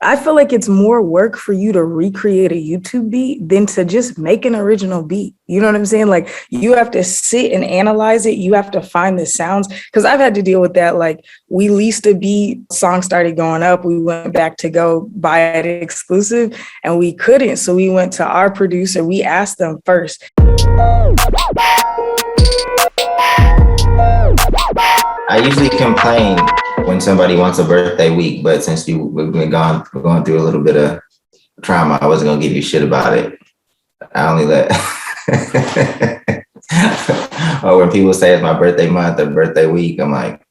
I feel like it's more work for you to recreate a YouTube beat than to just make an original beat. You know what I'm saying? Like you have to sit and analyze it. You have to find the sounds. Because I've had to deal with that. Like we leased a beat, song started going up. We went back to go buy it exclusive and we couldn't. So we went to our producer. We asked them first. I usually complain when somebody wants a birthday week, but since we've been going through a little bit of trauma, I wasn't gonna give you shit about it. I only let or when people say it's my birthday month or birthday week, I'm like,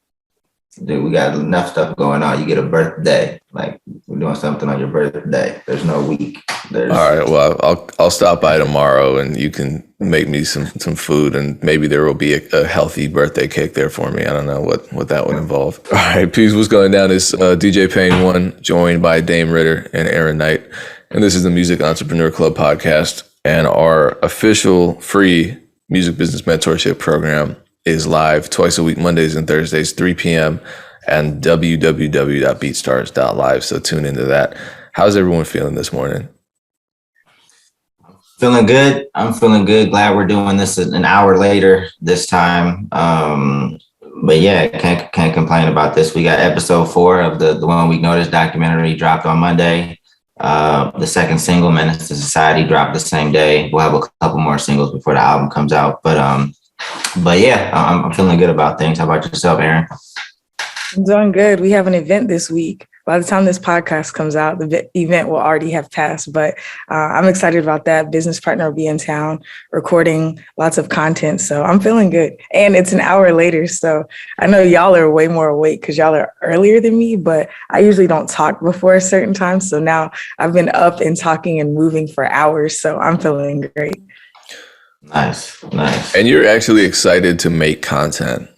dude, we got enough stuff going on. You get a birthday, like we're doing something on your birthday. There's no week. All right. Well, I'll stop by tomorrow, and you can make me some food, and maybe there will be a healthy birthday cake there for me. I don't know what that would involve. All right, peace. What's going down is DJ Payne 1, joined by Dame Ritter and Aaron Knight, and this is the Music Entrepreneur Club podcast, and our official free music business mentorship program is live twice a week, Mondays and Thursdays, 3 p.m. and www.beatstars.live. So tune into that. How's everyone feeling this morning? Feeling good. I'm feeling good. Glad we're doing this an hour later this time. But yeah, can't complain about this. We got episode 4 of the 1 Week Notice documentary dropped on Monday. The second single, Menace to Society, dropped the same day. We'll have a couple more singles before the album comes out. But yeah, I'm feeling good about things. How about yourself, Aaron? I'm doing good. We have an event this week. By the time this podcast comes out, the event will already have passed, but I'm excited about that. Business partner will be in town recording lots of content. So I'm feeling good. And it's an hour later. So I know y'all are way more awake because y'all are earlier than me, but I usually don't talk before a certain time. So now I've been up and talking and moving for hours. So I'm feeling great. Nice. And you're actually excited to make content.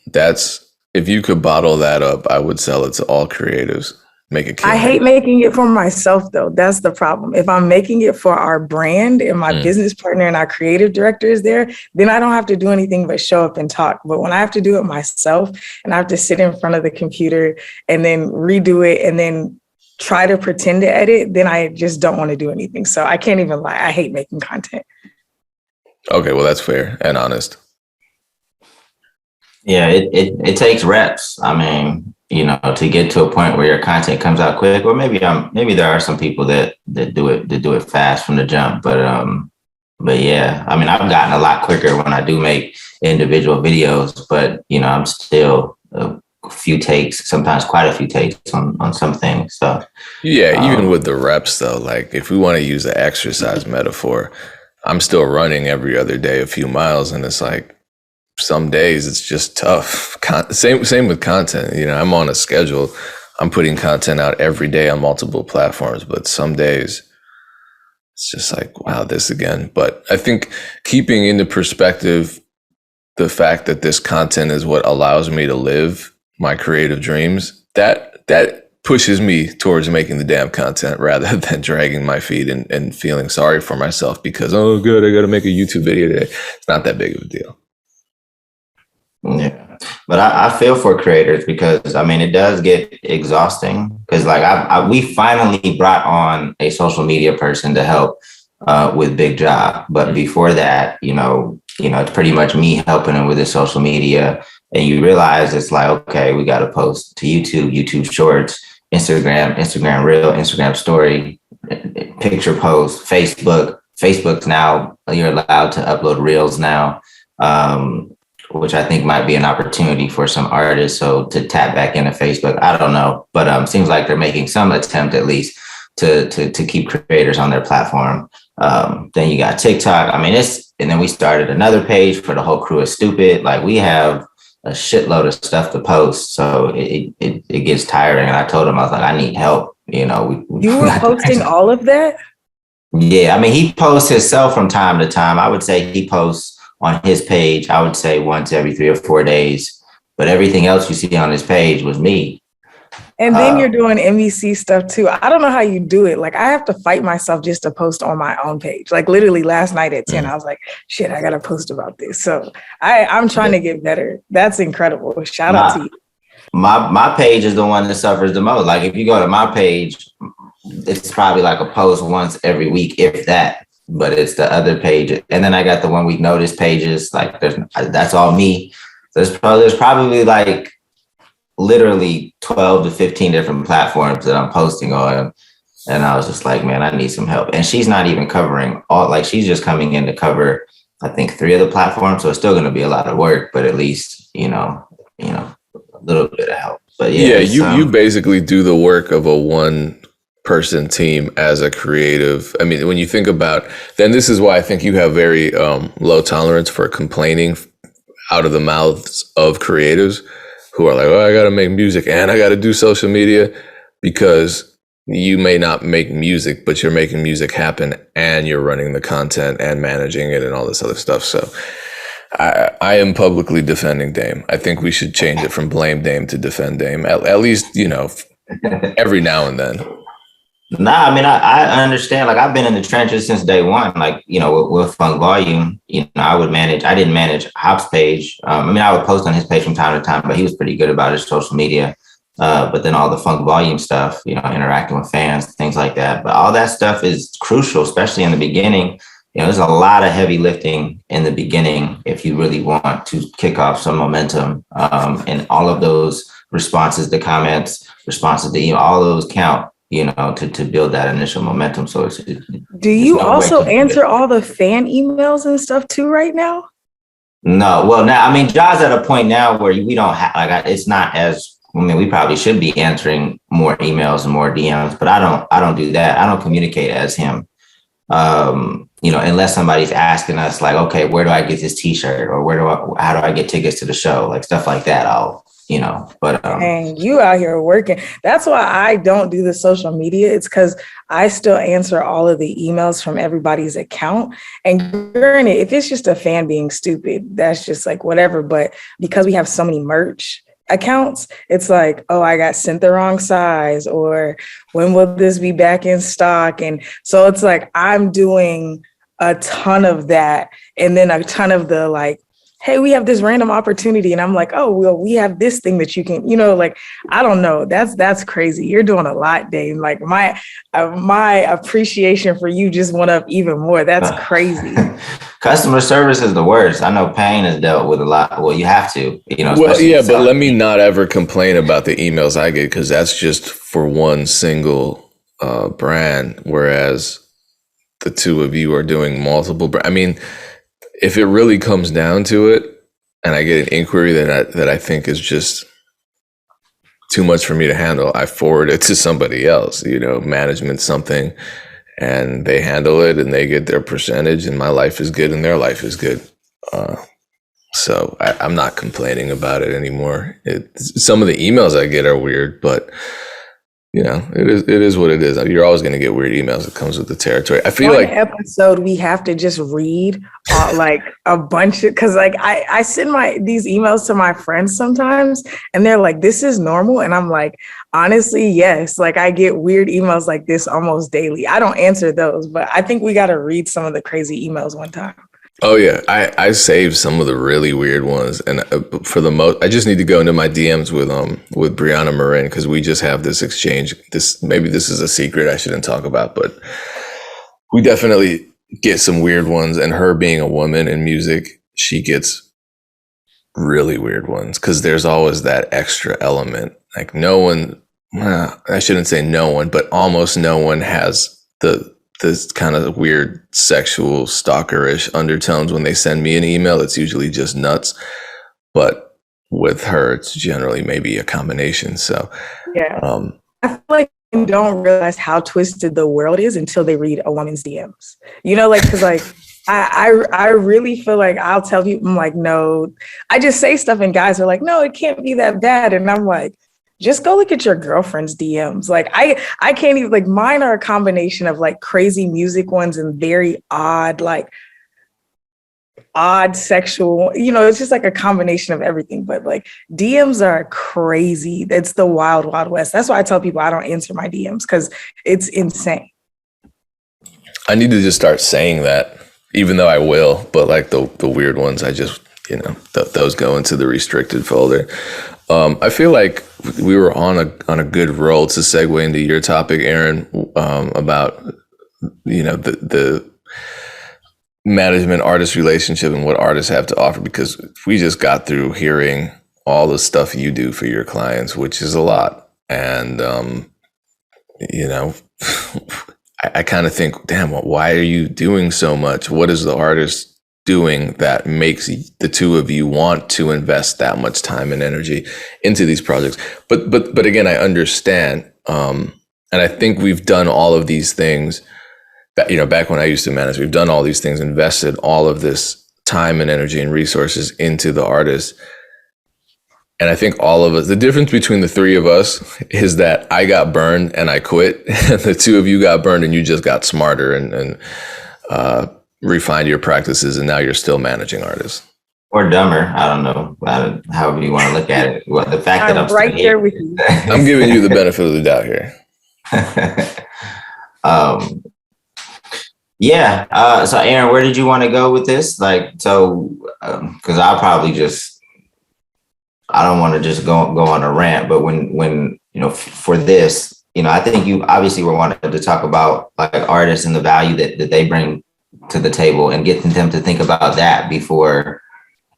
If you could bottle that up, I would sell it to all creatives. Make it. I hate making it for myself, though. That's the problem. If I'm making it for our brand and my business partner and our creative director is there, then I don't have to do anything but show up and talk. But when I have to do it myself and I have to sit in front of the computer and then redo it and then try to pretend to edit, then I just don't want to do anything. So I can't even lie. I hate making content. Okay, well, that's fair and honest. Yeah, it takes reps. I mean, to get to a point where your content comes out quick, or maybe there are some people that do it fast from the jump. But yeah, I mean, I've gotten a lot quicker when I do make individual videos, but I'm still a few takes, sometimes quite a few takes on some things. So yeah, even with the reps though, like if we want to use the exercise metaphor, I'm still running every other day a few miles, and it's like some days it's just tough. Same with content. I'm on a schedule. I'm putting content out every day on multiple platforms, but some days it's just like, wow, this again. But I think keeping into perspective the fact that this content is what allows me to live my creative dreams, that pushes me towards making the damn content rather than dragging my feet and feeling sorry for myself because, oh, good, I got to make a YouTube video today. It's not that big of a deal. Yeah, but I feel for creators because, I mean, it does get exhausting because like we finally brought on a social media person to help with Big Job. But before that, it's pretty much me helping him with his social media. And you realize it's like, okay, we got to post to YouTube Shorts, Instagram Reel, Instagram Story, picture post, Facebook's now, you're allowed to upload Reels now. Which I think might be an opportunity for some artists. So to tap back into Facebook, I don't know, but seems like they're making some attempt at least to keep creators on their platform. Then you got TikTok. I mean, and then we started another page for the whole crew is stupid. Like we have a shitload of stuff to post. So it gets tiring. And I told him, I was like, I need help. You were posting all of that? Yeah. I mean, he posts himself from time to time. I would say he posts on his page, I would say once every 3 or 4 days, but everything else you see on his page was me. And then you're doing MEC stuff too. I don't know how you do it. Like I have to fight myself just to post on my own page. Like literally last night at 10, I was like, shit, I got to post about this. So I'm trying to get better. That's incredible. Shout out to you. my page is the one that suffers the most. Like if you go to my page, it's probably like a post once every week, if that. But it's the other page, and then I got the 1 week notice pages. Like that's all me. There's probably like literally 12 to 15 different platforms that I'm posting on. And I was just like, man, I need some help. And she's not even covering all, like she's just coming in to cover, I think 3 of the platforms. So it's still going to be a lot of work, but at least, a little bit of help. But yeah, you basically do the work of a one person team as a creative. I mean, when you think about, then this is why I think you have very low tolerance for complaining out of the mouths of creatives who are like, oh, I got to make music and I got to do social media, because you may not make music, but you're making music happen and you're running the content and managing it and all this other stuff. So I am publicly defending Dame. I think we should change it from blame Dame to defend Dame, at least, every now and then. Nah, I mean, I understand. Like, I've been in the trenches since day one. Like, with Funk Volume, I didn't manage Hop's page. I would post on his page from time to time, but he was pretty good about his social media. But then all the Funk Volume stuff, interacting with fans, things like that. But all that stuff is crucial, especially in the beginning. There's a lot of heavy lifting in the beginning if you really want to kick off some momentum. And all of those responses, the comments, responses to all those count, to build that initial momentum. So do you also answer all the fan emails and stuff too right now? No. Well, now, Ja's at a point now where we don't have, it's not as, we probably should be answering more emails and more DMs, but I don't do that. I don't communicate as him. Unless somebody's asking us like, okay, where do I get this t-shirt, or how do I get tickets to the show? Like stuff like that. And you out here working. That's why I don't do the social media. It's because I still answer all of the emails from everybody's account. And granted, if it's just a fan being stupid, that's just like whatever. But because we have so many merch accounts, it's like, oh, I got sent the wrong size, or when will this be back in stock? And so it's like I'm doing a ton of that, and then a ton of the like, hey, we have this random opportunity, and I'm like, oh, well, we have this thing that you can, like, I don't know, that's crazy. You're doing a lot, Dave. Like my appreciation for you just went up even more. That's crazy. Customer service is the worst. I know Payne has dealt with a lot. Well, you have to, Well, yeah, but let me not ever complain about the emails I get, because that's just for one single brand, whereas the two of you are doing multiple. If it really comes down to it, and I get an inquiry that I think is just too much for me to handle, I forward it to somebody else, management something, and they handle it and they get their percentage, and my life is good and their life is good. So I'm not complaining about it anymore. Some of the emails I get are weird, but it is what it is. You're always going to get weird emails. It comes with the territory. I feel like episode we have to just read like a bunch of, because like I send these emails to my friends sometimes, and they're like, "This is normal," and I'm like, honestly, yes. Like I get weird emails like this almost daily. I don't answer those, but I think we got to read some of the crazy emails one time. Oh yeah, I saved some of the really weird ones, and for the most, I just need to go into my DMs with Brianna Marin, because we just have this exchange. Maybe this is a secret I shouldn't talk about, but we definitely get some weird ones. And her being a woman in music, she gets really weird ones, because there's always that extra element. Like no one, I shouldn't say no one, but almost no one has this kind of weird sexual stalkerish undertones when they send me an email. It's usually just nuts, but with her, it's generally maybe a combination. So yeah, I feel like they don't realize how twisted the world is until they read a woman's DMs. Because like I really feel like I'll tell people, I'm like, no, I just say stuff and guys are like, no, it can't be that bad, and I'm like, just go look at your girlfriend's DMs. Like I can't even, like mine are a combination of like crazy music ones and very odd sexual, it's just like a combination of everything. But like DMs are crazy. It's the wild, wild west. That's why I tell people I don't answer my DMs, because it's insane. I need to just start saying that, even though I will, but like the weird ones, I just, those go into the restricted folder. I feel like we were on a good roll to segue into your topic, Aaron, about the management artist relationship and what artists have to offer, because we just got through hearing all the stuff you do for your clients, which is a lot. And I kind of think, damn, why are you doing so much? What is the artist doing that makes the two of you want to invest that much time and energy into these projects? But again, I understand, and I think we've done all of these things. Back when I used to manage, we've done all these things, invested all of this time and energy and resources into the artist. And I think all of us, the difference between the three of us is that I got burned and I quit. And the two of you got burned and you just got smarter and refined your practices. And now you're still managing artists. Or dumber. I don't know. However you want to look at it. Well, the fact that I'm right there with you. I'm giving you the benefit of the doubt here. Yeah. So Aaron, where did you want to go with this? Because I'll probably I don't want to just go on a rant, but when for this, I think you obviously were wanting to talk about like artists and the value that they bring to the table and getting them to think about that before,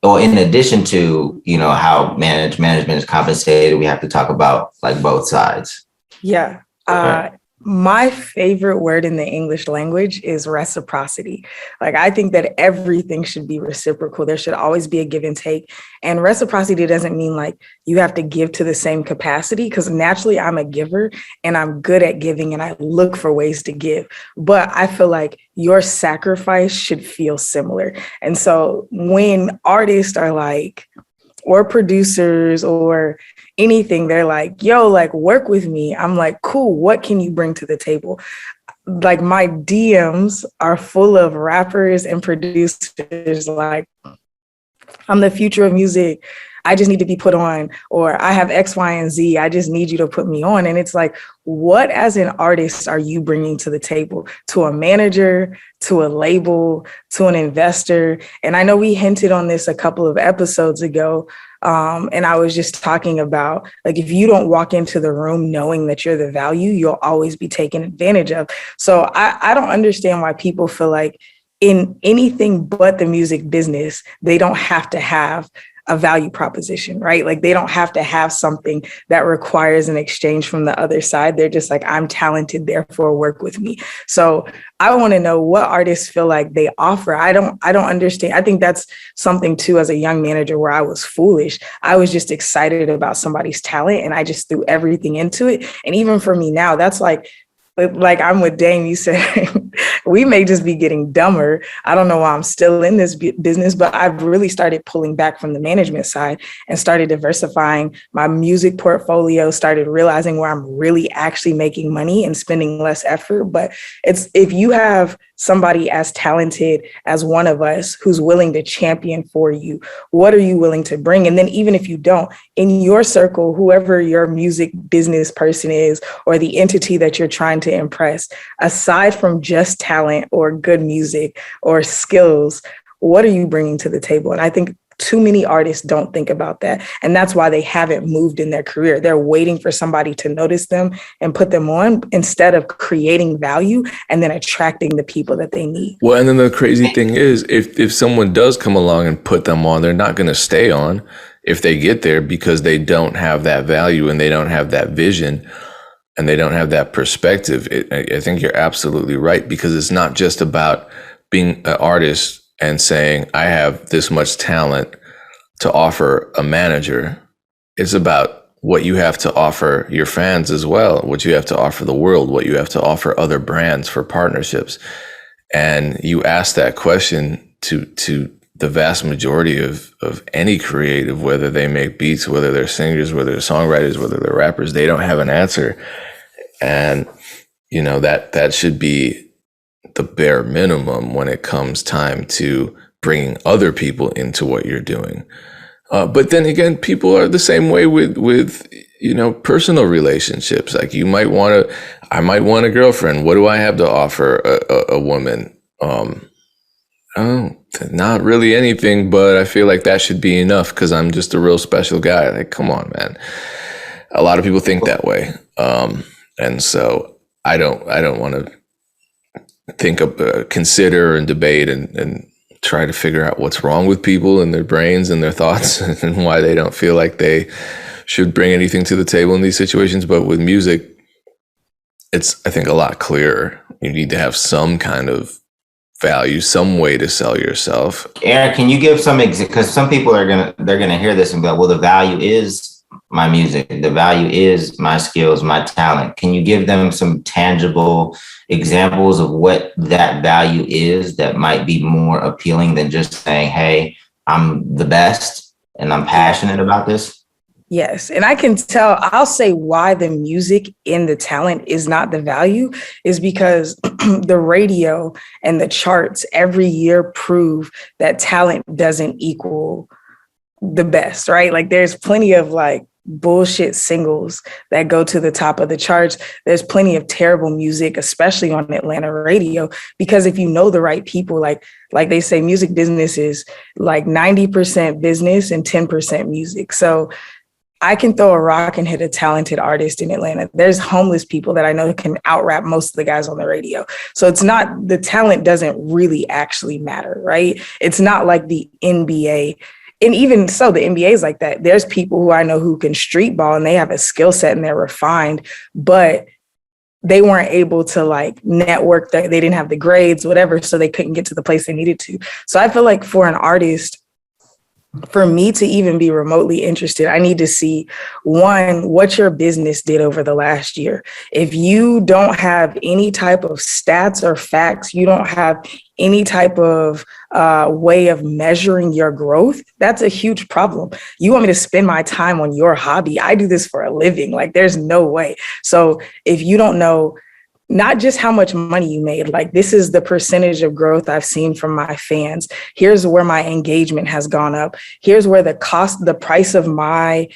or in addition to, how management is compensated, we have to talk about like both sides. Yeah. Okay. My favorite word in the English language is reciprocity. Like, I think that everything should be reciprocal. There should always be a give and take. And reciprocity doesn't mean like you have to give to the same capacity, because naturally I'm a giver and I'm good at giving and I look for ways to give. But I feel like your sacrifice should feel similar. And so when artists are like, or producers or anything, they're like, yo, like work with me. I'm like, cool, what can you bring to the table? Like my DMs are full of rappers and producers like, I'm the future of music. I just need to be put on, or I have X, Y, and Z. I just need you to put me on. And it's like, what as an artist are you bringing to the table, to a manager, to a label, to an investor? And I know we hinted on this a couple of episodes ago. And I was just talking about, like, if you don't walk into the room knowing that you're the value, you'll always be taken advantage of. So I don't understand why people feel like in anything but the music business, they don't have to have a value proposition, right? Like they don't have to have something that requires an exchange from the other side. They're just like, I'm talented, therefore work with me. So I want to know what artists feel like they offer. I don't understand. I think that's something too, as a young manager, where I was foolish. I was just excited about somebody's talent and I just threw everything into it. And even for me now, that's like I'm with Dame, you said, we may just be getting dumber. I don't know why I'm still in this business, but I've really started pulling back from the management side and started diversifying my music portfolio, started realizing where I'm really actually making money and spending less effort. But it's, if you have somebody as talented as one of us who's willing to champion for you, what are you willing to bring? And then even if you don't, in your circle, whoever your music business person is, or the entity that you're trying to impress, aside from just talent or good music or skills, what are you bringing to the table? And I think too many artists don't think about that. And that's why they haven't moved in their career. They're waiting for somebody to notice them and put them on, instead of creating value and then attracting the people that they need. Well, and then the crazy thing is, if someone does come along and put them on, they're not going to stay on if they get there, because they don't have that value and they don't have that vision and they don't have that perspective. I think you're absolutely right, because it's not just about being an artist and saying, I have this much talent to offer a manager. It's about what you have to offer your fans as well, what you have to offer the world, what you have to offer other brands for partnerships. And you ask that question to the vast majority of any creative, whether they make beats, whether they're singers, whether they're songwriters, whether they're rappers, they don't have an answer. And, that should be the bare minimum when it comes time to bringing other people into what you're doing. But then again, people are the same way with personal relationships. Like I might want a girlfriend. What do I have to offer a woman? Oh, not really anything, but I feel like that should be enough because I'm just a real special guy. Like, come on, man. A lot of people think that way. And so I don't want to think of, consider and debate and try to figure out what's wrong with people and their brains and their thoughts and why they don't feel like they should bring anything to the table in these situations. But with music, it's, I think, a lot clearer. You need to have some kind of value, some way to sell yourself. Aaron, can you give some because some people they're gonna hear this and be like, well, the value is my music, the value is my skills, my talent. Can you give them some tangible examples of what that value is that might be more appealing than just saying, hey, I'm the best and I'm passionate about this? Yes. And I can tell, I'll say why the music in the talent is not the value is because the radio and the charts every year prove that talent doesn't equal the best, right? Like there's plenty of like bullshit singles that go to the top of the charts. There's plenty of terrible music, especially on Atlanta radio, because if you know the right people, like they say, music business is like 90% business and 10% music. So I can throw a rock and hit a talented artist in Atlanta. There's homeless people that I know can out-rap most of the guys on the radio. So it's not, the talent doesn't really actually matter, right? It's not like the NBA. And even so, the NBA is like that. There's people who I know who can street ball and they have a skill set and they're refined, but they weren't able to like network, they didn't have the grades, whatever, so they couldn't get to the place they needed to. So I feel like for an artist, for me to even be remotely interested, I need to see, one, what your business did over the last year. If you don't have any type of stats or facts, you don't have any type of way of measuring your growth, that's a huge problem. You want me to spend my time on your hobby? I do this for a living. Like, there's no way. So if you don't know not just how much money you made, like this is the percentage of growth I've seen from my fans. Here's where my engagement has gone up. Here's where the price of my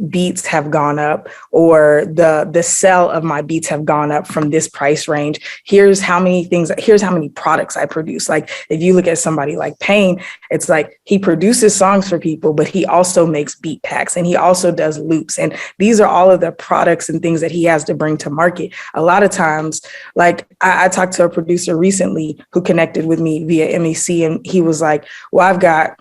beats have gone up, or the sell of my beats have gone up from this price range. Here's how many products I produce. Like if you look at somebody like Payne, it's like he produces songs for people, but he also makes beat packs and he also does loops. And these are all of the products and things that he has to bring to market. A lot of times, like I talked to a producer recently who connected with me via MEC, and he was like, well, I've got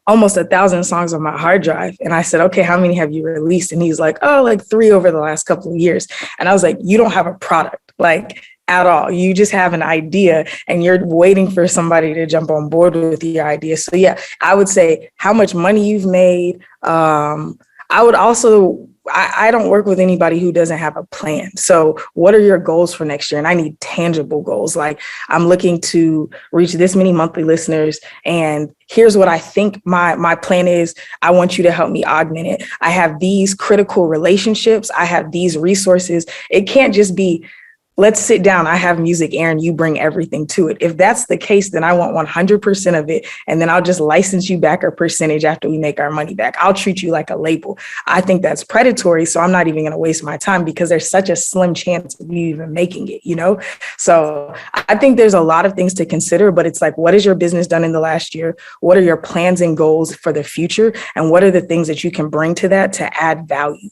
almost 1,000 songs on my hard drive. And I said, okay, how many have you released? And he's like, oh, like 3 over the last couple of years. And I was like, you don't have a product, like at all. You just have an idea and you're waiting for somebody to jump on board with your idea. So yeah, I would say how much money you've made. I would also, I don't work with anybody who doesn't have a plan. So what are your goals for next year? And I need tangible goals. Like I'm looking to reach this many monthly listeners. And here's what I think my plan is. I want you to help me augment it. I have these critical relationships. I have these resources. It can't just be, let's sit down. I have music, Aaron, you bring everything to it. If that's the case, then I want 100% of it. And then I'll just license you back a percentage after we make our money back. I'll treat you like a label. I think that's predatory. So I'm not even going to waste my time because there's such a slim chance of you even making it, you know? So I think there's a lot of things to consider, but it's like, what has your business done in the last year? What are your plans and goals for the future? And what are the things that you can bring to that to add value?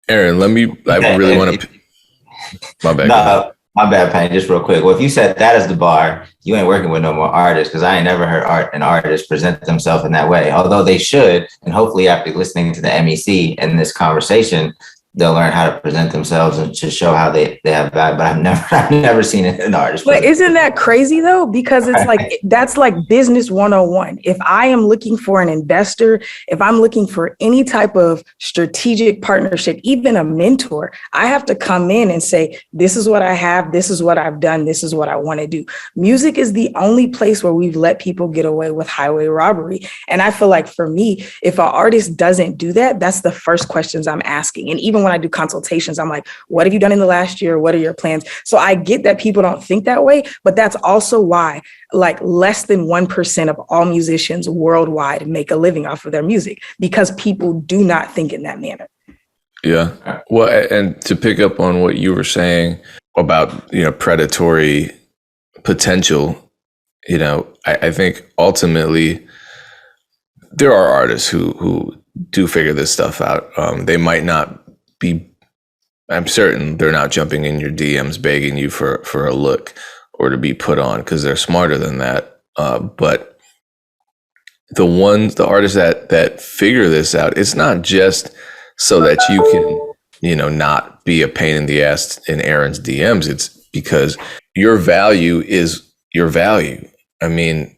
Aaron, I really want to... My bad. No, my bad, Payne. Just real quick. Well, if you said that is the bar, you ain't working with no more artists, because I ain't never heard an artist present themselves in that way. Although they should, and hopefully after listening to the MEC and this conversation, they'll learn how to present themselves and to show how they have value. But I've never seen an artist. But isn't that crazy though? Because it's like, that's like business 101. If I am looking for an investor, if I'm looking for any type of strategic partnership, even a mentor, I have to come in and say, this is what I have. This is what I've done. This is what I want to do. Music is the only place where we've let people get away with highway robbery. And I feel like for me, if an artist doesn't do that, that's the first questions I'm asking. And even when I do consultations, I'm like, what have you done in the last year? What are your plans? So I get that people don't think that way, but that's also why like less than 1% of all musicians worldwide make a living off of their music, because people do not think in that manner. Yeah. Well, and to pick up on what you were saying about, predatory potential, I think ultimately there are artists who do figure this stuff out. They might not be, I'm certain they're not jumping in your DMs begging you for a look or to be put on, because they're smarter than that. But the artists that figure this out, it's not just so that you can, not be a pain in the ass in Aaron's DMs. It's because your value is your value. I mean,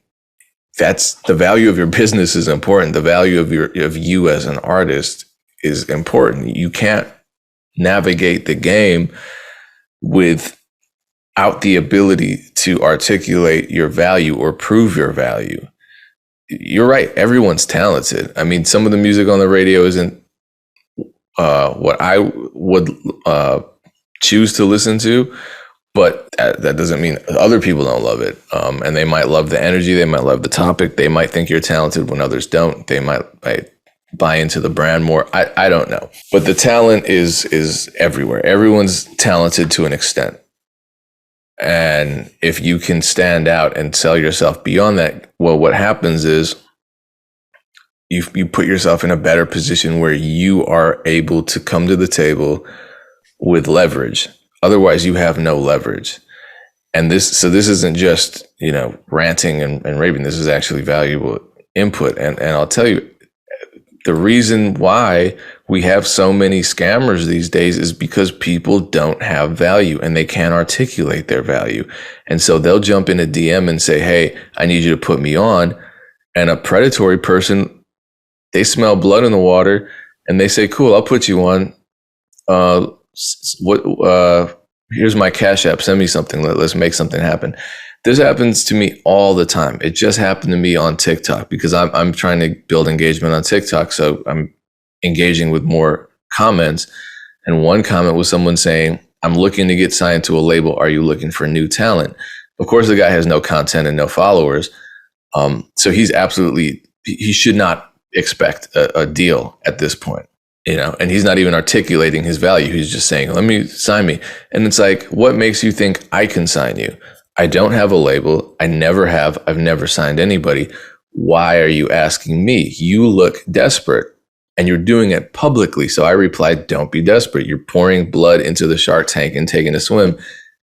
that's the value of your business is important. The value of you as an artist is important. You can't navigate the game without the ability to articulate your value or prove your value. You're right. Everyone's talented. I mean, some of the music on the radio isn't what I would choose to listen to, but that doesn't mean other people don't love it. And they might love the energy. They might love the topic. They might think you're talented when others don't. They might buy into the brand more. I don't know. But the talent is everywhere. Everyone's talented to an extent. And if you can stand out and sell yourself beyond that, well, what happens is you put yourself in a better position where you are able to come to the table with leverage. Otherwise, you have no leverage. And this isn't just, ranting and raving. This is actually valuable input. And I'll tell you, the reason why we have so many scammers these days is because people don't have value and they can't articulate their value. And so they'll jump in a DM and say, hey, I need you to put me on. And a predatory person, they smell blood in the water and they say, cool, I'll put you on. Here's my Cash App. Send me something. Let's make something happen. This happens to me all the time. It just happened to me on TikTok because I'm trying to build engagement on TikTok. So I'm engaging with more comments. And one comment was someone saying, I'm looking to get signed to a label. Are you looking for new talent? Of course, the guy has no content and no followers. So he should not expect a deal at this point. And he's not even articulating his value. He's just saying, let me sign me. And it's like, what makes you think I can sign you? I don't have a label. I never have. I've never signed anybody. Why are you asking me? You look desperate and you're doing it publicly. So I replied, don't be desperate. You're pouring blood into the shark tank and taking a swim.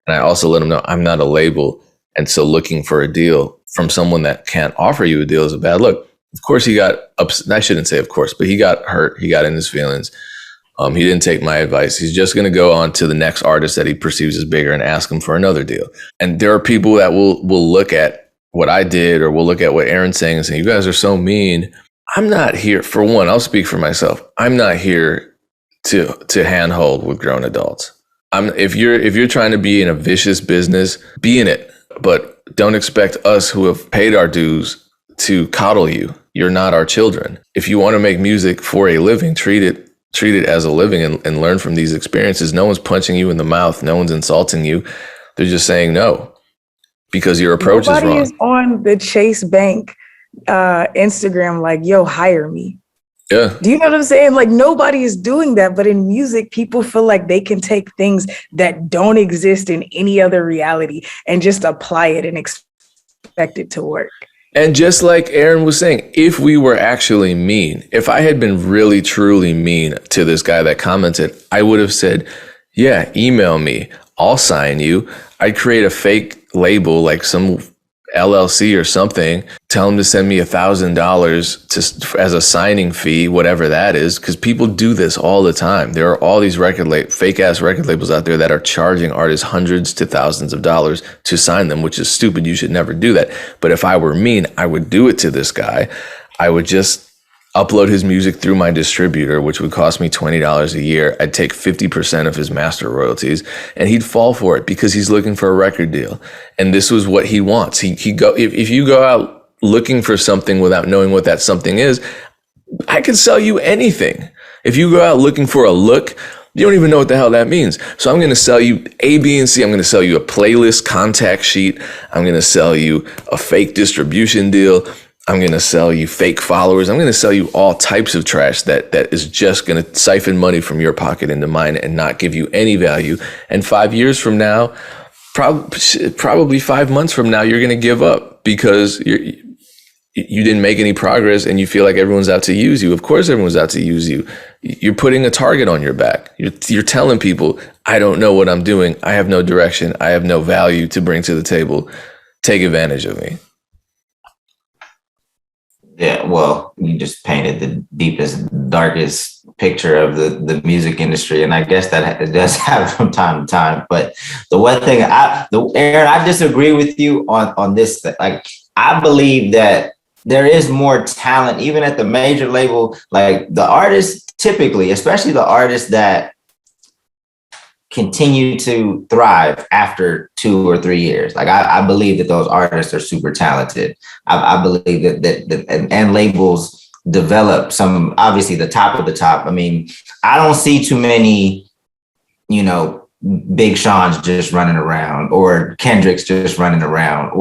And I also let him know I'm not a label. And so looking for a deal from someone that can't offer you a deal is a bad look. Of course, he got upset. I shouldn't say of course, but he got hurt. He got in his feelings. He didn't take my advice. He's just going to go on to the next artist that he perceives as bigger and ask him for another deal. And there are people that will look at what I did or will look at what Aaron's saying and say, you guys are so mean. I'm not here, for one, I'll speak for myself. I'm not here to handhold with grown adults. If you're trying to be in a vicious business, be in it, but don't expect us who have paid our dues to coddle you. You're not our children. If you want to make music for a living, treat it as a living and learn from these experiences. No one's punching you in the mouth. No one's insulting you. They're just saying no because your approach is wrong. Nobody is on the Chase Bank Instagram like, yo, hire me. Yeah. Do you know what I'm saying? Like nobody is doing that. But in music, people feel like they can take things that don't exist in any other reality and just apply it and expect it to work. And just like Aaron was saying, if we were actually mean, if I had been really, truly mean to this guy that commented, I would have said, yeah, email me. I'll sign you. I'd create a fake label like some LLC or something, tell him to send me $1,000 as a signing fee, whatever that is, because people do this all the time. There are all these fake ass record labels out there that are charging artists hundreds to thousands of dollars to sign them, which is stupid. You should never do that. But if I were mean, I would do it to this guy. I would just upload his music through my distributor, which would cost me $20 a year. I'd take 50% of his master royalties and he'd fall for it because he's looking for a record deal. And this was what he wants. If you go out looking for something without knowing what that something is, I can sell you anything. If you go out looking for a look, you don't even know what the hell that means. So I'm going to sell you A, B, and C. I'm going to sell you a playlist contact sheet. I'm going to sell you a fake distribution deal. I'm going to sell you fake followers. I'm going to sell you all types of trash that is just going to siphon money from your pocket into mine and not give you any value. And 5 years from now, probably 5 months from now, you're going to give up because you didn't make any progress and you feel like everyone's out to use you. Of course, everyone's out to use you. You're putting a target on your back. You're telling people, I don't know what I'm doing. I have no direction. I have no value to bring to the table. Take advantage of me. Yeah, well, you just painted the deepest, darkest picture of the music industry, and I guess that it does happen from time to time. But the one thing, Aaron, I disagree with you on this. Like, I believe that there is more talent, even at the major label. Like the artists, typically, especially the artists that continue to thrive after 2 or 3 years. Like I believe that those artists are super talented. I believe that and labels develop some, obviously the top of the top. I mean, I don't see too many, Big Sean's just running around or Kendrick's just running around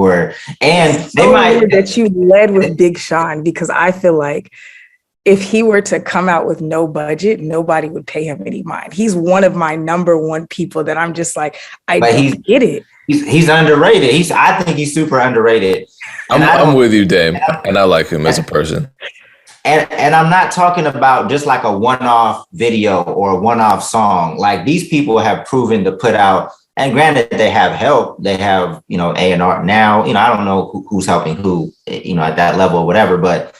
and they might. That you led with Big Sean, because I feel like if he were to come out with no budget, nobody would pay him any mind. He's one of my number one people that I'm just like, I don't get it. He's underrated. I think he's super underrated. I'm with you, Dame, and I like him as a person. And I'm not talking about just like a one-off video or a one-off song. Like these people have proven to put out, and granted they have help. They have, A&R now, I don't know who's helping who, at that level or whatever, but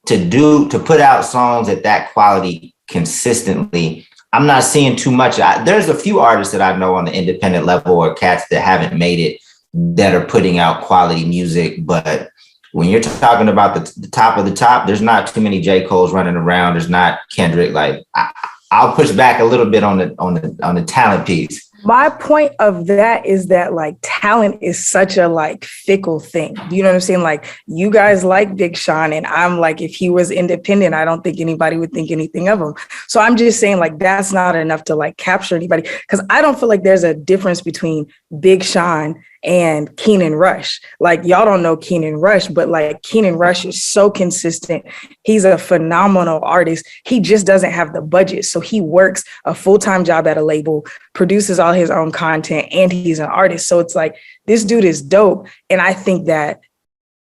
to put out songs at that quality consistently, I'm not seeing too much. There's a few artists that I know on the independent level or cats that haven't made it that are putting out quality music. But when you're talking about the top of the top, there's not too many J. Cole's running around. There's not Kendrick. Like I'll push back a little bit on the talent piece. My point of that is that like talent is such a like fickle thing. Do you know what I'm saying? Like you guys like Big Sean, and I'm like, if he was independent, I don't think anybody would think anything of him. So I'm just saying like that's not enough to like capture anybody, because I don't feel like there's a difference between Big Sean and Keenan Rush. Like y'all don't know Keenan Rush, but like Keenan Rush is so consistent. He's a phenomenal artist. He just doesn't have the budget. So he works a full-time job at a label, produces all his own content, and he's an artist. So it's like, this dude is dope. And I think that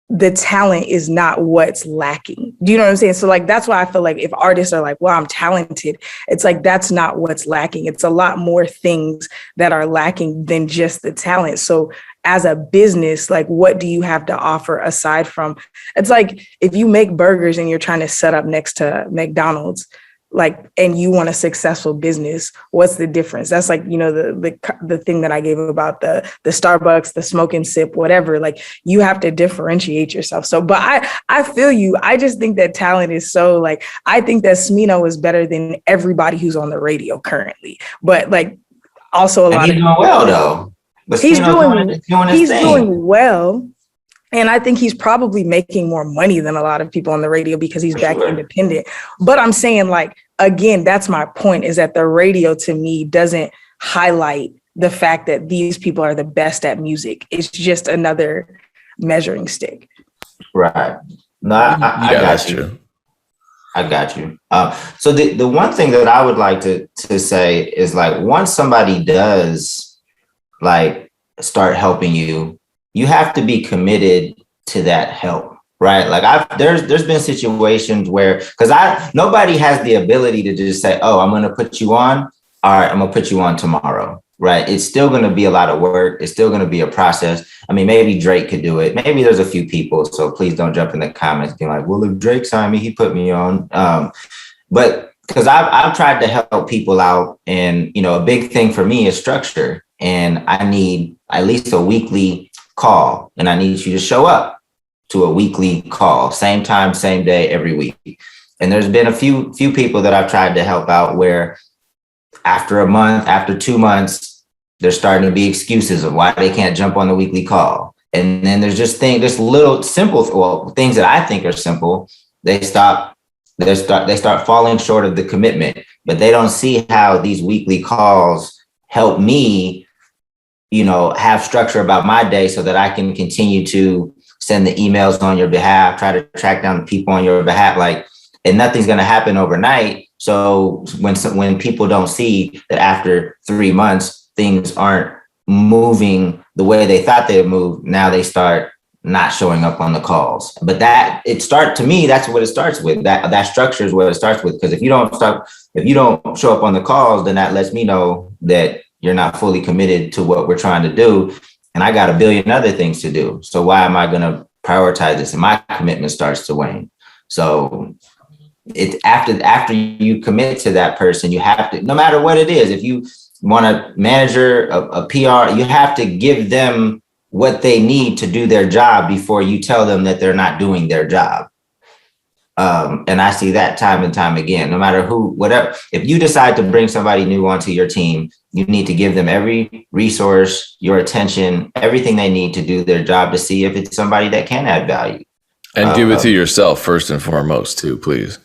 the talent is not what's lacking. Do you know what I'm saying? So like, that's why I feel like if artists are like, well, I'm talented, it's like, that's not what's lacking. It's a lot more things that are lacking than just the talent. So as a business, like, what do you have to offer aside from, it's like, if you make burgers and you're trying to set up next to McDonald's, like, and you want a successful business, what's the difference? That's like, the thing that I gave about the Starbucks, the smoke and sip, whatever, like you have to differentiate yourself. So, but I feel you. I just think that talent is so like, I think that Smino is better than everybody who's on the radio currently, but like also a lot of doing well though. But he's doing well. And I think he's probably making more money than a lot of people on the radio because he's back independent. But I'm saying, like, again, that's my point, is that the radio to me doesn't highlight the fact that these people are the best at music. It's just another measuring stick. Right. No, I got you. True. I got you. So the one thing that I would like to say is, like, once somebody does like start helping you, you have to be committed to that help, right? Like there's been situations where, because nobody has the ability to just say, oh, I'm going to put you on. All right, I'm going to put you on tomorrow, right? It's still going to be a lot of work. It's still going to be a process. I mean, maybe Drake could do it. Maybe there's a few people. So please don't jump in the comments being like, well, if Drake signed me, he put me on. But because I've tried to help people out, and, a big thing for me is structure. And I need at least a weekly call, and I need you to show up to a weekly call, same time, same day, every week. And there's been a few people that I've tried to help out where after a month, after 2 months, there's starting to be excuses of why they can't jump on the weekly call. And then there's just little simple, things that I think are simple. They start falling short of the commitment, but they don't see how these weekly calls help me, have structure about my day so that I can continue to send the emails on your behalf, try to track down the people on your behalf, and nothing's going to happen overnight. So when people don't see that after 3 months, things aren't moving the way they thought they would move, now they start not showing up on the calls. But that's what it starts with. That structure is what it starts with. Because if you don't show up on the calls, then that lets me know that you're not fully committed to what we're trying to do. And I got a billion other things to do. So why am I going to prioritize this? And my commitment starts to wane. So it's after you commit to that person, you have to, no matter what it is, if you want a manager, a PR, you have to give them what they need to do their job before you tell them that they're not doing their job. And I see that time and time again, no matter whatever, if you decide to bring somebody new onto your team, you need to give them every resource, your attention, everything they need to do their job to see if it's somebody that can add value. And give it to yourself first and foremost too, please.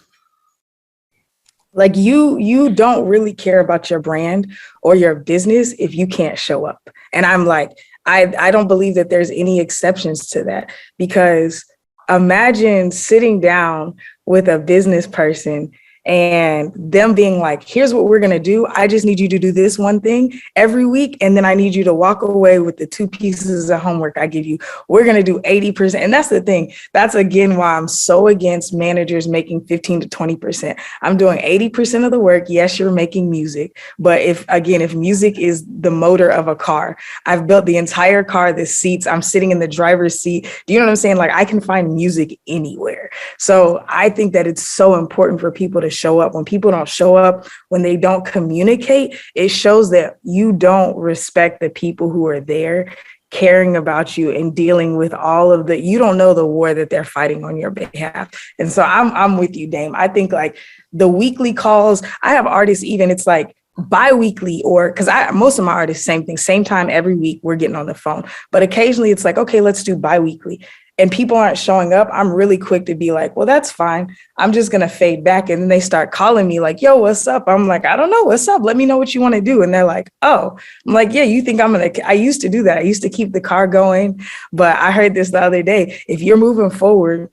Like you don't really care about your brand or your business if you can't show up. And I'm like, I don't believe that there's any exceptions to that, because imagine sitting down with a business person and them being like, here's what we're going to do. I just need you to do this one thing every week. And then I need you to walk away with the 2 pieces of homework I give you. We're going to do 80%. And that's the thing. That's again why I'm so against managers making 15 to 20%. I'm doing 80% of the work. Yes, you're making music. But if music is the motor of a car, I've built the entire car, the seats, I'm sitting in the driver's seat. Do you know what I'm saying? Like, I can find music anywhere. So I think that it's so important for people to show up. When people don't show up, when they don't communicate, it shows that you don't respect the people who are there caring about you and dealing with all of you don't know the war that they're fighting on your behalf. And so I'm with you, Dame. I think like the weekly calls, I have artists, even it's like bi-weekly, or because most of my artists, same thing, same time every week, we're getting on the phone. But occasionally it's like, okay, let's do bi-weekly. And people aren't showing up, I'm really quick to be like, well, that's fine. I'm just going to fade back. And then they start calling me like, yo, what's up? I'm like, I don't know. What's up? Let me know what you want to do. And they're like, oh, I'm like, yeah, you think I used to do that. I used to keep the car going. But I heard this the other day. If you're moving forward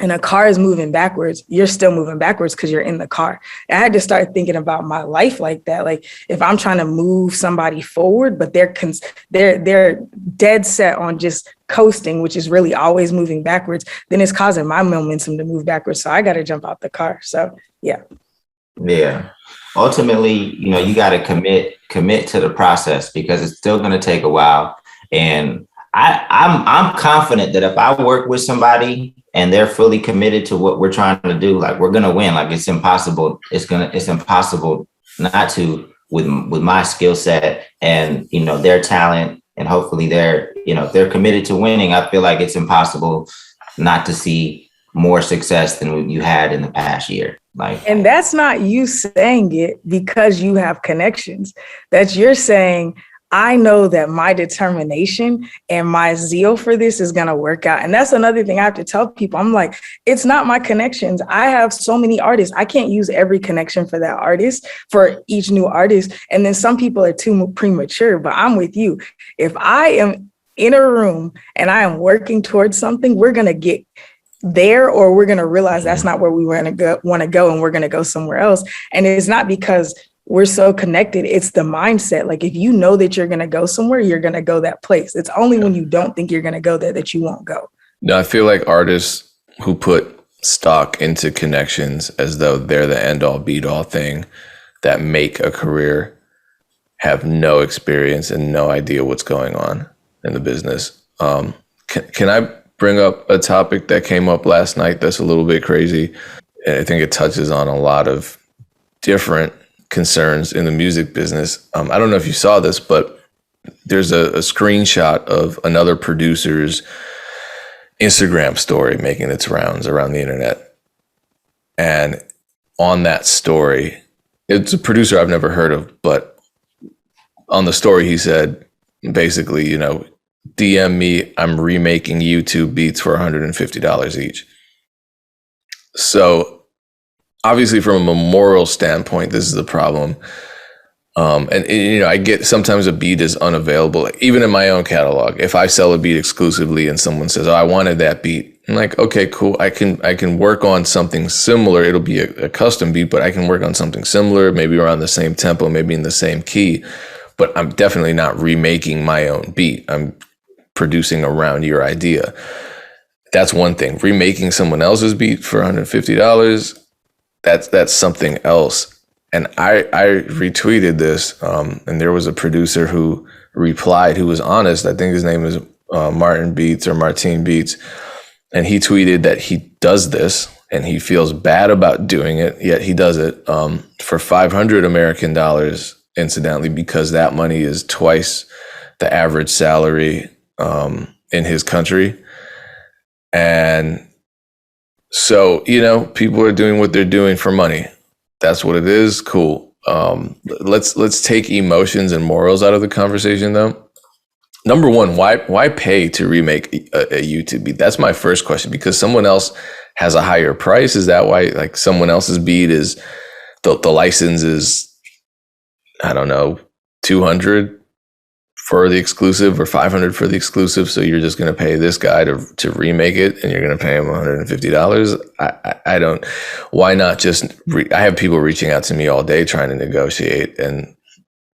and a car is moving backwards, you're still moving backwards because you're in the car. And I had to start thinking about my life like that. Like if I'm trying to move somebody forward, but they're dead set on just coasting, which is really always moving backwards, then it's causing my momentum to move backwards. So I got to jump out the car. So yeah. Yeah. Ultimately, you got to commit to the process, because it's still going to take a while. And I'm confident that if I work with somebody and they're fully committed to what we're trying to do, like we're gonna win. Like it's impossible. It's impossible not to with my skill set and their talent, and hopefully if they're committed to winning. I feel like it's impossible not to see more success than you had in the past year. And that's not you saying it because you have connections. That's you're saying, I know that my determination and my zeal for this is going to work out. And that's another thing I have to tell people. I'm like, it's not my connections. I have so many artists. I can't use every connection for that artist, for each new artist. And then some people are too premature, but I'm with you. If I am in a room and I am working towards something, we're going to get there, or we're going to realize that's not where we want to go, and we're going to go somewhere else. And it's not because we're so connected. It's the mindset. Like if you know that you're going to go somewhere, you're going to go that place. It's only when you don't think you're going to go there that you won't go. No, I feel like artists who put stock into connections as though they're the end all beat all thing that make a career have no experience and no idea what's going on in the business. Can I bring up a topic that came up last night that's a little bit crazy? And I think it touches on a lot of different concerns in the music business. I don't know if you saw this, but there's a screenshot of another producer's Instagram story making its rounds around the internet. And on that story, it's a producer I've never heard of, but on the story, he said, basically, DM me, I'm remaking YouTube beats for $150 each. So obviously, from a moral standpoint, this is a problem. I get sometimes a beat is unavailable, even in my own catalog. If I sell a beat exclusively and someone says, "Oh, I wanted that beat," I'm like, "Okay, cool. I can work on something similar. It'll be a custom beat, but I can work on something similar, maybe around the same tempo, maybe in the same key. But I'm definitely not remaking my own beat. I'm producing around your idea. That's one thing. Remaking someone else's beat for $150, that's something else. And I retweeted this, and there was a producer who replied, who was honest. I think his name is Martin Beats or Martine Beats. And he tweeted that he does this and he feels bad about doing it, yet he does it for $500 American dollars, incidentally, because that money is twice the average salary in his country. And so, people are doing what they're doing for money. That's what it is. Cool. Let's take emotions and morals out of the conversation, though. Number one, why pay to remake a YouTube beat? That's my first question, because someone else has a higher price. Is that why, like, someone else's beat is the license is, I don't know, 200 for the exclusive or 500 for the exclusive? So you're just going to pay this guy to remake it, and you're going to pay him $150. I don't. Why not just? I have people reaching out to me all day trying to negotiate, and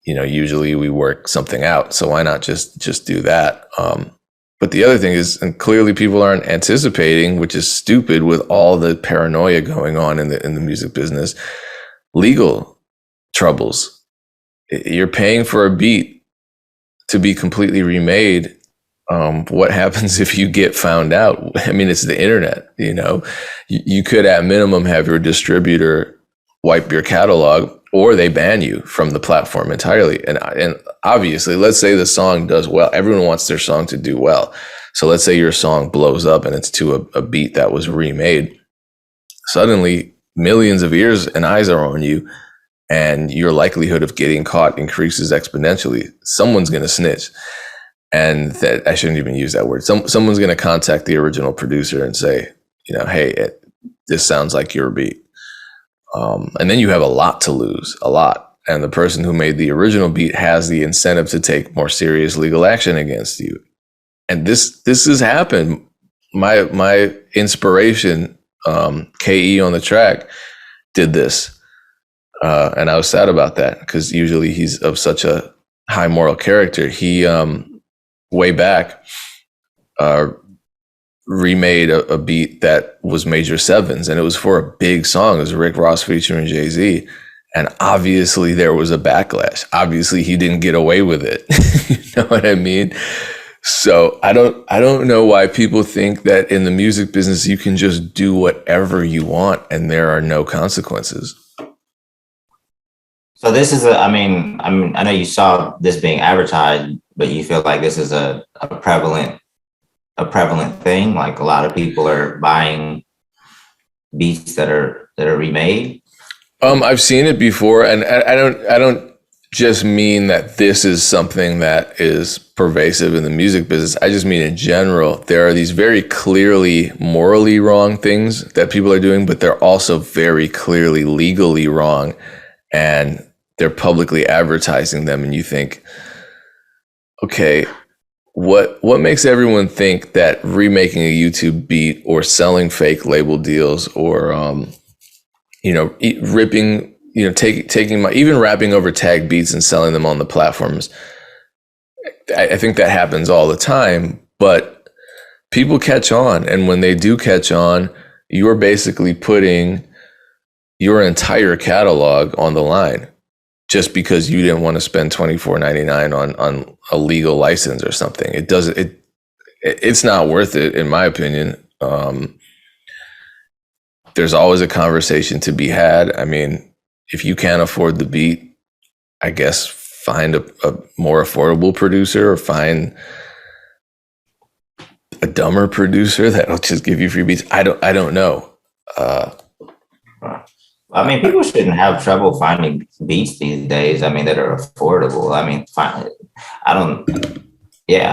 usually we work something out. So why not just do that? But the other thing is, and clearly people aren't anticipating, which is stupid with all the paranoia going on in the music business, legal troubles. You're paying for a beat to be completely remade. What happens if you get found out? I mean, it's the internet, you could at minimum have your distributor wipe your catalog, or they ban you from the platform entirely. And obviously, let's say the song does well. Everyone wants their song to do well. So let's say your song blows up and it's to a beat that was remade. Suddenly, millions of ears and eyes are on you, and your likelihood of getting caught increases exponentially. Someone's going to snitch. And that, I shouldn't even use that word. Someone's going to contact the original producer and say, hey, this sounds like your beat. And then you have a lot to lose, a lot. And the person who made the original beat has the incentive to take more serious legal action against you. And this has happened. My inspiration, KE on the track, did this. And I was sad about that, because usually he's of such a high moral character. He, way back, remade a beat that was major sevens, and it was for a big song. It was Rick Ross featuring Jay-Z. And obviously there was a backlash. Obviously he didn't get away with it. You know what I mean? So I don't know why people think that in the music business you can just do whatever you want and there are no consequences. So this is I know you saw this being advertised, but you feel like this is a prevalent thing. Like, a lot of people are buying beats that are remade. I've seen it before, and I don't just mean that this is something that is pervasive in the music business. I just mean in general, there are these very clearly morally wrong things that people are doing, but they're also very clearly legally wrong, and they're publicly advertising them. And you think, okay, what makes everyone think that remaking a YouTube beat or selling fake label deals or ripping, taking even rapping over tag beats and selling them on the platforms? I think that happens all the time, but people catch on. And when they do catch on, you're basically putting your entire catalog on the line just because you didn't want to spend $24.99 on a legal license or something. It's not worth it, in my opinion. There's always a conversation to be had. I mean, if you can't afford the beat, I guess find a more affordable producer, or find a dumber producer that'll just give you free beats. I don't know. I mean, people shouldn't have trouble finding beats these days. I mean, that are affordable. I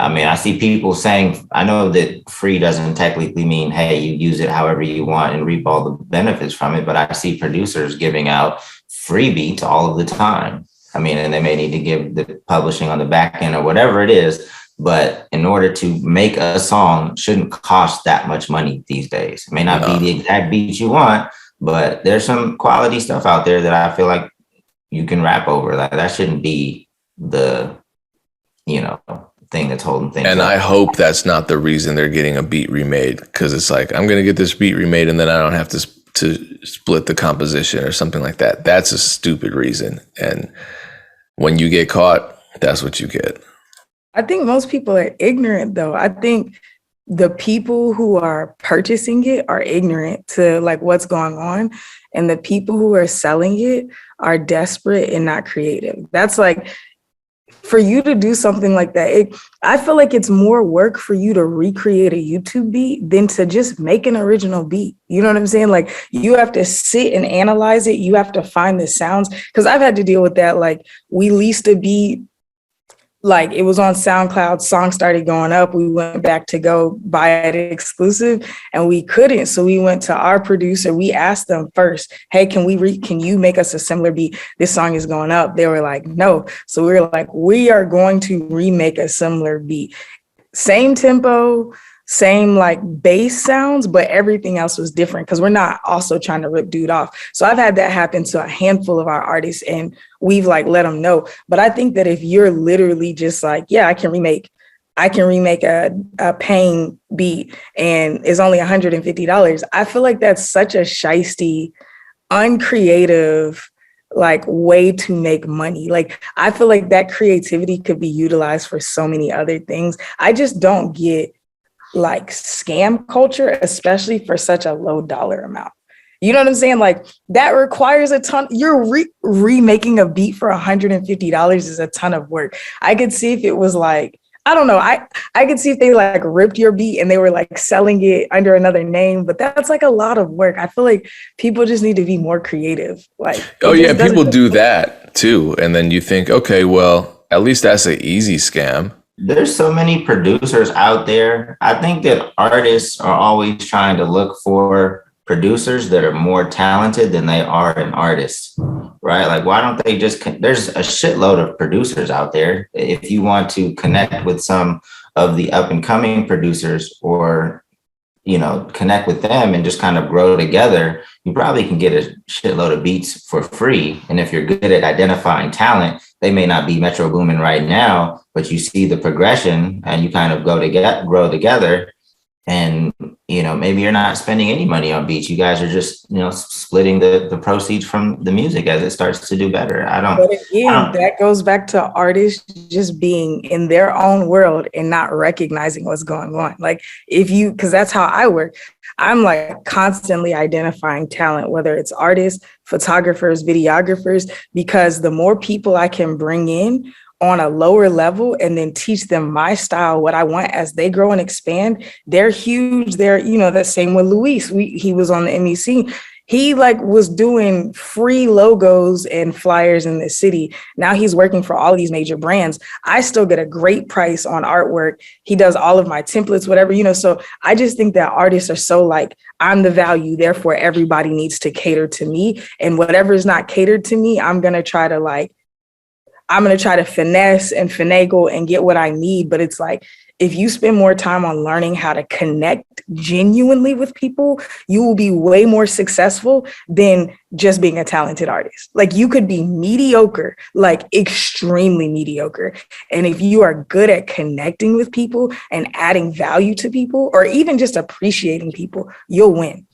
mean, I see people saying, I know that free doesn't technically mean, hey, you use it however you want and reap all the benefits from it. But I see producers giving out free beats all of the time. I mean, and they may need to give the publishing on the back end or whatever it is. But in order to make a song, shouldn't cost that much money these days. It may not be the exact beat you want, but there's some quality stuff out there that I feel like you can rap over. Like, that shouldn't be the thing that's holding things And up. I hope that's not the reason they're getting a beat remade, because it's like, I'm going to get this beat remade and then I don't have to split the composition or something like that. That's a stupid reason. And when you get caught, that's what you get. I think most people are ignorant, though. I think the people who are purchasing it are ignorant to like what's going on, and the people who are selling it are desperate and not creative. That's like, for you to do something like that, I feel like it's more work for you to recreate a YouTube beat than to just make an original beat. You know what I'm saying? Like, you have to sit and analyze it. You have to find the sounds. Because I've had to deal with that. Like, we leased a beat, like it was on SoundCloud, song started going up. We went back to go buy it exclusive and we couldn't. So we went to our producer. We asked them first, hey, can you make us a similar beat? This song is going up. They were like, no. So we were like, we are going to remake a similar beat. Same tempo, same like bass sounds, but everything else was different because we're not also trying to rip dude off. So I've had that happen to a handful of our artists and we've like let them know. But I think that if you're literally just like, yeah, I can remake a Pain beat and it's only $150. I feel like that's such a shiesty, uncreative, like way to make money. Like, I feel like that creativity could be utilized for so many other things. I just don't get like scam culture, especially for such a low dollar amount. You know what I'm saying? Like, that requires a ton. You're remaking a beat for $150 is a ton of work. I could see if it was like, I don't know. I could see if they like ripped your beat and they were like selling it under another name, but that's like a lot of work. I feel like people just need to be more creative. Like, oh yeah, people do that too. And then you think, okay, well, at least that's an easy scam. There's so many producers out there. I think that artists are always trying to look for producers that are more talented than they are an artist, right? Like, why don't they just, there's a shitload of producers out there. If you want to connect with some of the up and coming producers or, you know, connect with them and just kind of grow together, you probably can get a shitload of beats for free. And if you're good at identifying talent, they may not be Metro Boomin right now, but you see the progression and you kind of grow together. And, you know, maybe you're not spending any money on beats. You guys are just, you know, splitting the proceeds from the music as it starts to do better. But again, that goes back to artists just being in their own world and not recognizing what's going on. Like, because that's how I work. I'm like constantly identifying talent, whether it's artists, photographers, videographers, because the more people I can bring in on a lower level and then teach them my style, what I want as they grow and expand, they're huge. They're, you know, the same with Luis. He was on the MEC. He like was doing free logos and flyers in the city. Now he's working for all these major brands. I still get a great price on artwork. He does all of my templates, whatever, you know. So I just think that artists are so like, I'm the value, therefore everybody needs to cater to me. And whatever is not catered to me, I'm going to try to finesse and finagle and get what I need. But it's like, if you spend more time on learning how to connect genuinely with people, you will be way more successful than just being a talented artist. Like, you could be mediocre, like extremely mediocre. And if you are good at connecting with people and adding value to people, or even just appreciating people, you'll win.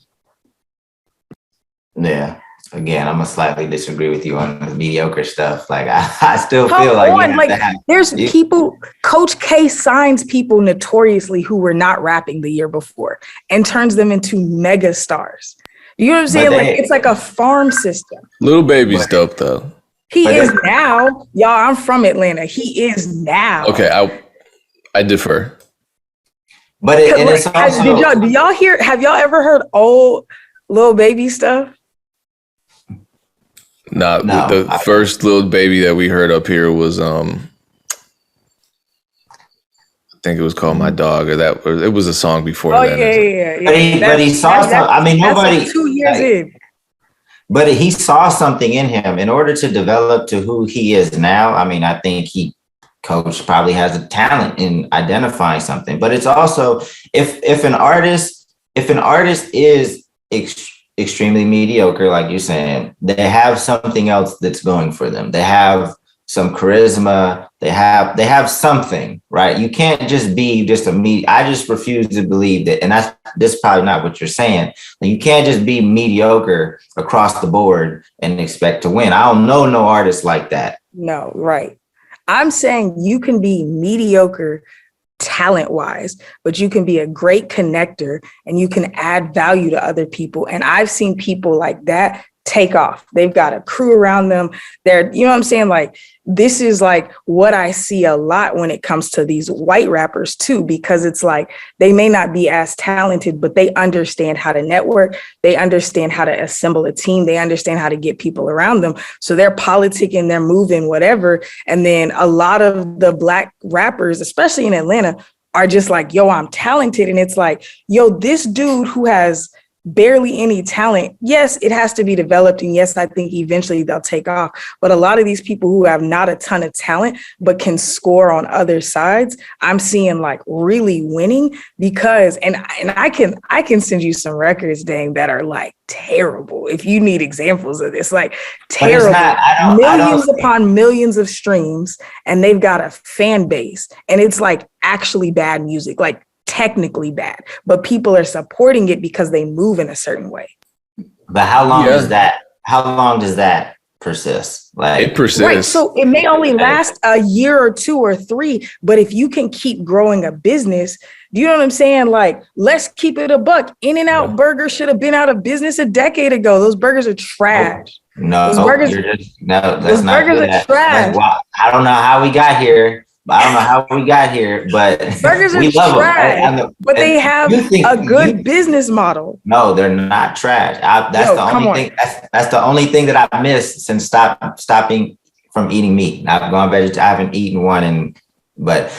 Yeah. Again, I'm gonna slightly disagree with you on the mediocre stuff. Like, I still feel like there's people. Coach K signs people notoriously who were not rapping the year before and turns them into mega stars. You know what I'm saying? Like, it's like a farm system. Lil Baby's dope though. He is now, y'all. I'm from Atlanta. He is now. Okay, I defer. But it's also, do y'all hear? Have y'all ever heard old Lil Baby stuff? No, the first Lil Baby that we heard up here was I think it was called My Dog, or it was a song before that. Yeah. But he saw something. I mean, nobody like 2 years in. But he saw something in him in order to develop to who he is now. I mean, I think Coach probably has a talent in identifying something. But it's also, if an artist is extremely mediocre, like you're saying, they have something else that's going for them. They have some charisma, They have something, right? You can't just be just a me. I just refuse to believe that, and this is probably not what you're saying. You can't just be mediocre across the board and expect to win. I don't know no artists like that. No, right. I'm saying you can be mediocre talent wise, but you can be a great connector and you can add value to other people. And I've seen people like that take off. They've got a crew around them. They're, you know what I'm saying? Like, this is like what I see a lot when it comes to these white rappers too, because it's like, they may not be as talented, but they understand how to network. They understand how to assemble a team. They understand how to get people around them. So they're politicking, they're moving, whatever. And then a lot of the Black rappers, especially in Atlanta, are just like, yo, I'm talented. And it's like, yo, this dude who has barely any talent. Yes, it has to be developed. And yes, I think eventually they'll take off. But a lot of these people who have not a ton of talent, but can score on other sides, I'm seeing like really winning because, and I can send you some records, dang, that are like terrible. If you need examples of this, like terrible, millions upon millions of streams, and they've got a fan base, and it's like actually bad music, like technically bad, but people are supporting it because they move in a certain way. But how long does that persist? Like, it persists. Right. So it may only last a year or 2 or 3, but if you can keep growing a business, do you know what I'm saying? Like, let's keep it a buck. In-N-Out Burger should have been out of business a decade ago. Those burgers are trash. Those burgers are trash. I don't know how we got here. But burgers are trash. But they have a good business model. No, they're not trash. That's the only thing that I've missed since stopping from eating meat. I've gone vegetarian. I haven't eaten one, but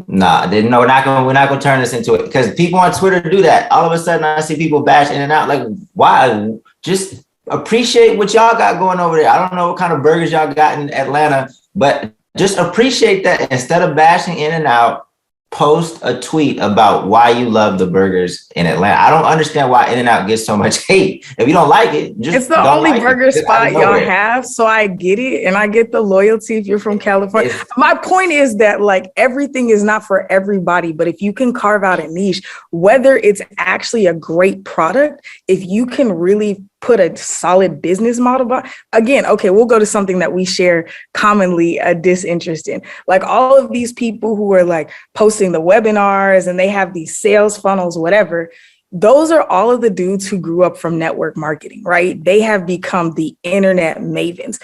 nah, we're not gonna turn this into it because people on Twitter do that. All of a sudden, I see people bash In-N-Out. Like, why? Just appreciate what y'all got going over there. I don't know what kind of burgers y'all got in Atlanta, but just appreciate that. Instead of bashing In-N-Out, post a tweet about why you love the burgers in Atlanta. I don't understand why In-N-Out gets so much hate. If you don't like it, it's the only burger spot y'all have. So I get it. And I get the loyalty if you're from California. My point is that like everything is not for everybody, but if you can carve out a niche, whether it's actually a great product, if you can really put a solid business model again, okay, we'll go to something that we share commonly a disinterest in. Like all of these people who are like posting the webinars and they have these sales funnels, whatever, those are all of the dudes who grew up from network marketing, right? They have become the internet mavens.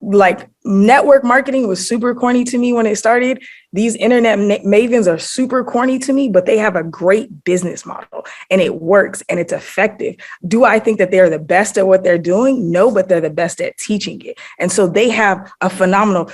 Like network marketing was super corny to me when it started. These internet mavens are super corny to me, but they have a great business model and it works and it's effective. Do I think that they're the best at what they're doing? No, but they're the best at teaching it. And so they have a phenomenal,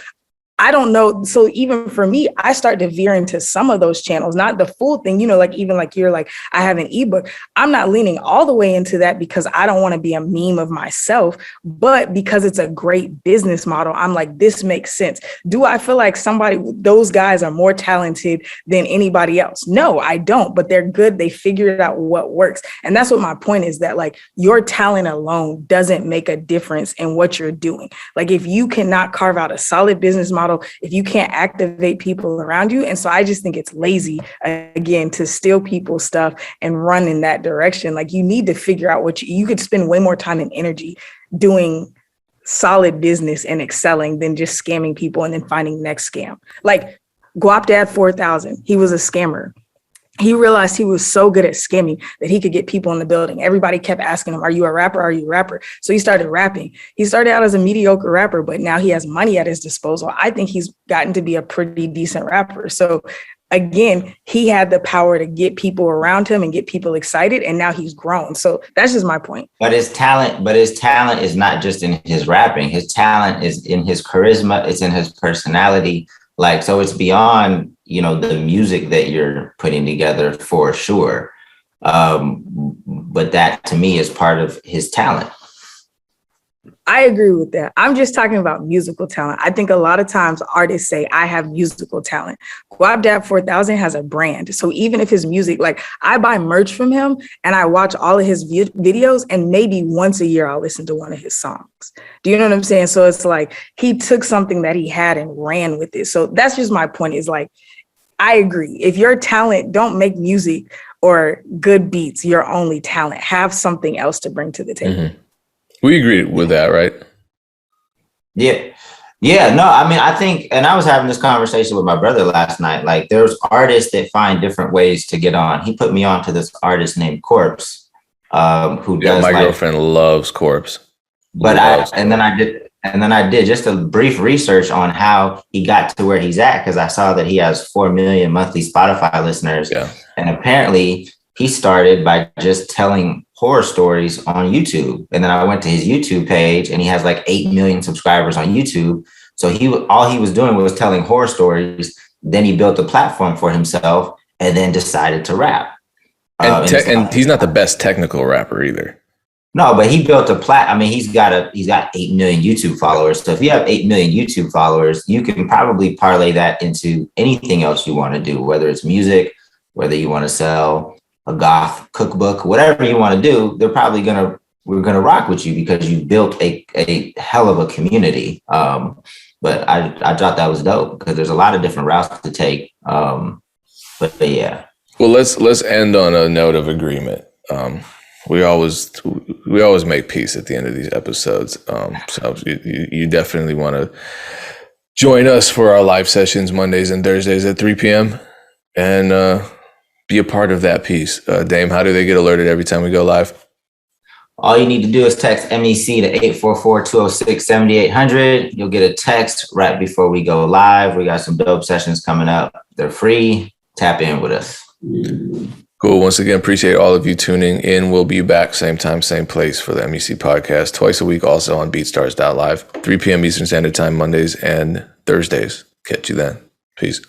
I don't know. So even for me, I start to veer into some of those channels, not the full thing, you know, like even like you're like, I have an ebook. I'm not leaning all the way into that because I don't want to be a meme of myself, but because it's a great business model, I'm like, this makes sense. Do I feel like those guys are more talented than anybody else? No, I don't, but they're good. They figured out what works. And that's what my point is, that like your talent alone doesn't make a difference in what you're doing. Like if you cannot carve out a solid business model, if you can't activate people around you. And so I just think it's lazy, again, to steal people's stuff and run in that direction. Like you need to figure out what you could spend way more time and energy doing solid business and excelling than just scamming people and then finding the next scam. Like Guap Dad 4000, he was a scammer. He realized he was so good at scamming that he could get people in the building. Everybody kept asking him, are you a rapper? Are you a rapper? So he started rapping. He started out as a mediocre rapper, but now he has money at his disposal. I think he's gotten to be a pretty decent rapper. So again, he had the power to get people around him and get people excited. And now he's grown. So that's just my point. But his talent is not just in his rapping. His talent is in his charisma. It's in his personality. Like, so it's beyond, you know, the music that you're putting together for sure. But that to me is part of his talent. I agree with that. I'm just talking about musical talent. I think a lot of times artists say, I have musical talent. Guapdad 4000 has a brand. So even if his music, like I buy merch from him and I watch all of his videos, and maybe once a year I'll listen to one of his songs. Do you know what I'm saying? So it's like he took something that he had and ran with it. So that's just my point, is like, I agree. If your talent, don't make music or good beats your only talent. Have something else to bring to the table. Mm-hmm. We agree with that, right? Yeah. Yeah, no, I mean, I think, and I was having this conversation with my brother last night. Like, there's artists that find different ways to get on. He put me on to this artist named Corpse, who does. My girlfriend loves Corpse. But then I did just a brief research on how he got to where he's at, because I saw that he has 4 million monthly Spotify listeners. Yeah. And apparently he started by just telling horror stories on YouTube. And then I went to his YouTube page and he has like 8 million subscribers on YouTube. So all he was doing was telling horror stories. Then he built a platform for himself and then decided to rap. And he's not the best technical rapper either. No, but he built he's got 8 million YouTube followers. So if you have 8 million YouTube followers, you can probably parlay that into anything else you want to do, whether it's music, whether you want to sell a goth cookbook, whatever you want to do, we're gonna rock with you because you built a hell of a community. But I thought that was dope because there's a lot of different routes to take. But yeah. Well, let's end on a note of agreement. We always make peace at the end of these episodes. So you definitely want to join us for our live sessions Mondays and Thursdays at 3 p.m. and be a part of that piece. Dame, how do they get alerted every time we go live? All you need to do is text MEC to 844-206-7800. You'll get a text right before we go live. We got some dope sessions coming up. They're free. Tap in with us. Cool. Once again, appreciate all of you tuning in. We'll be back same time, same place for the MEC podcast twice a week, also on beatstars.live, 3 p.m. Eastern Standard Time, Mondays and Thursdays. Catch you then. Peace.